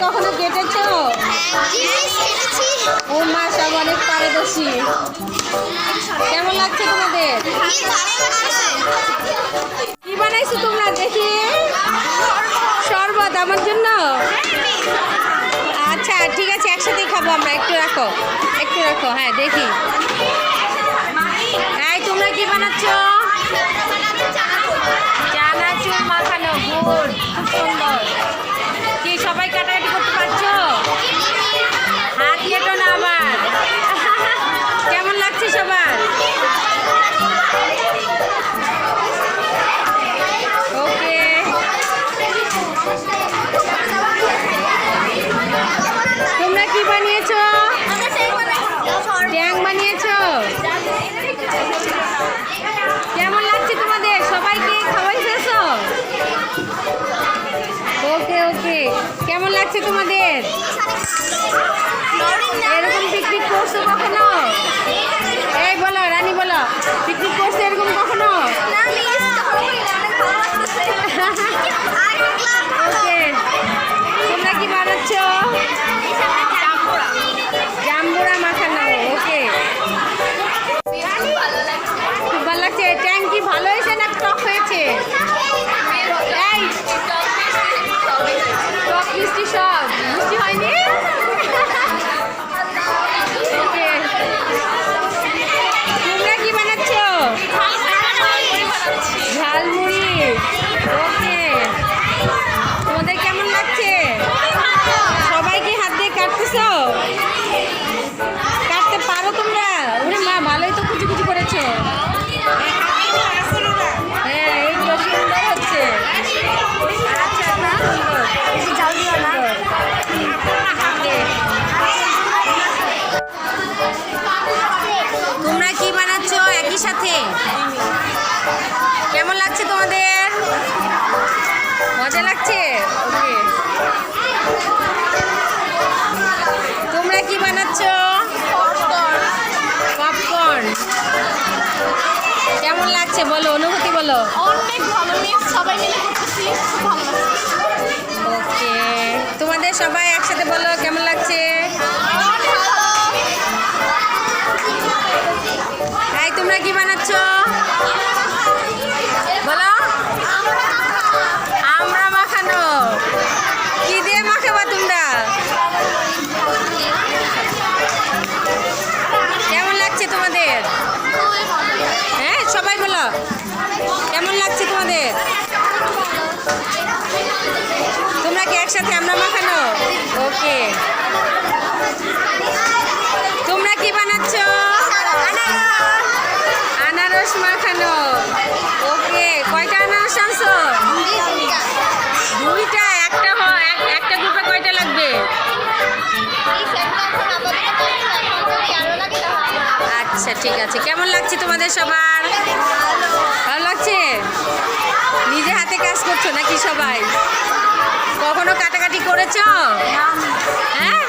কখনো কেটেছো? ও মা, সব অনেক পারদর্শী। কেমন লাগছে তোমাদের? কি বানাইছো তোমরা দেখি? শরবত আমার জন্য? আচ্ছা ঠিক আছে, একসাথেই খাবো আমরা। একটু রাখো, একটু রাখো। হ্যাঁ দেখি। এই তোমরা কি বানাচ্ছ? চানাচুর মাখানো। গুড়, খুব সুন্দর। কি সবাই কাটাকাটি করতে পারছো? হাত কেটো না আবার। কেমন লাগছে সবার? ওকে। তোমরা কি বানিয়েছো? ট্যাং বানিয়েছো? কেমন লাগছে তোমাদের? সবাইকে খাওয়াইছো? ওকে ওকে। কেমন লাগছে তোমাদের? এরকম পিকনিক করছো কখনো? এই বলো, রানী বলো, পিকনিক করছো এরকম কখনো? ওকে। তোমরা কি বানাচ্ছ? জাম্বুরা মাখানো। ওকে, খুব ভালো লাগছে। ট্যাং কি ভালো হয়েছে না টক হয়েছে? এই টক মিষ্টি সব মিষ্টি হয়নি? ওকে। তোমরা কি বানাচ্ছ? ঝালমুড়ি। ওকে। তোমাদের কেমন লাগছে? সবাই কি হাত দিয়ে কাটতেছো? কাটতে পারো তোমরা? ওরে মা, ভালোই তো কুচি কুচি করেছো। হ্যাঁ, এইগুলো সুন্দর হচ্ছে। আচ্ছা, সুন্দর। তোমরা কি বানাচ্ছ একই সাথে? কেমন লাগছে তোমাদের? মজা লাগছে? ওকে। তোমরা কি বানাচ্ছ? পপকর্ন। কেমন লাগছে বলো, অনুভূতি বলো। অনেক ভালো, সবাই মিলে করতেছি, খুব ভালো লাগছে। ওকে। তোমাদের সবাই একসাথে বলো কেমন লাগছে। এই তোমরা কি বানাচ্ছ? বলো। আমরা মাখানো। কি দিয়ে মাখাবা তোমরা? কেমন লাগছে তোমাদের? হ্যাঁ সবাই বলো, কেমন লাগছে তোমাদের? তোমরা কি একসাথে আমরা মাখানো? ওকে। তোমরা কি বানাচ্ছ? আনারস মাখানো। ওকে। কয়টা আনারস আনছো? দুইটা। একটা গ্রুপে কয়টা লাগবে? আচ্ছা ঠিক আছে। কেমন লাগছে তোমাদের সবার? ভালো লাগছে? নিজে হাতে কাজ করছো নাকি সবাই? কখনো কাটাকাটি করেছো? হ্যাঁ,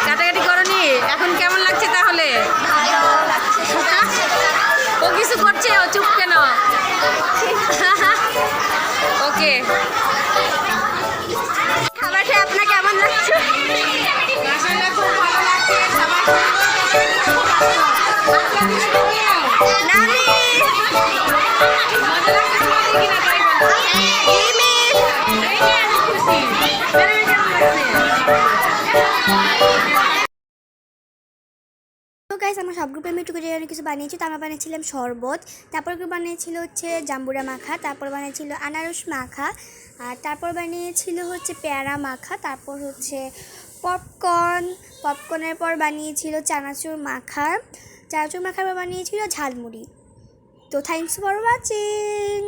কাটাকাটি করনি? এখন কেমন লাগছে তাহলে? ও কিছু করছে, ও চুপ কেন? ওকে। খাবার খেয়ে আপনার কেমন লাগছে? খুব ভালো লাগছে। সবাই তো গাইস, আমার সব গ্রুপে আমি একটু করে অনেক কিছু বানিয়েছি। তো আমরা বানিয়েছিলাম শরবত, তারপর বানিয়েছিল হচ্ছে জাম্বুরা মাখা, তারপর বানিয়েছিল আনারস মাখা, আর তারপর বানিয়েছিল হচ্ছে পেয়ারা মাখা, তারপর হচ্ছে পপকর্নের পর বানিয়েছিল চানাচুর মাখার পর বানিয়েছিল ঝালমুড়ি। তো থ্যাংকস ফর ওয়াচিং।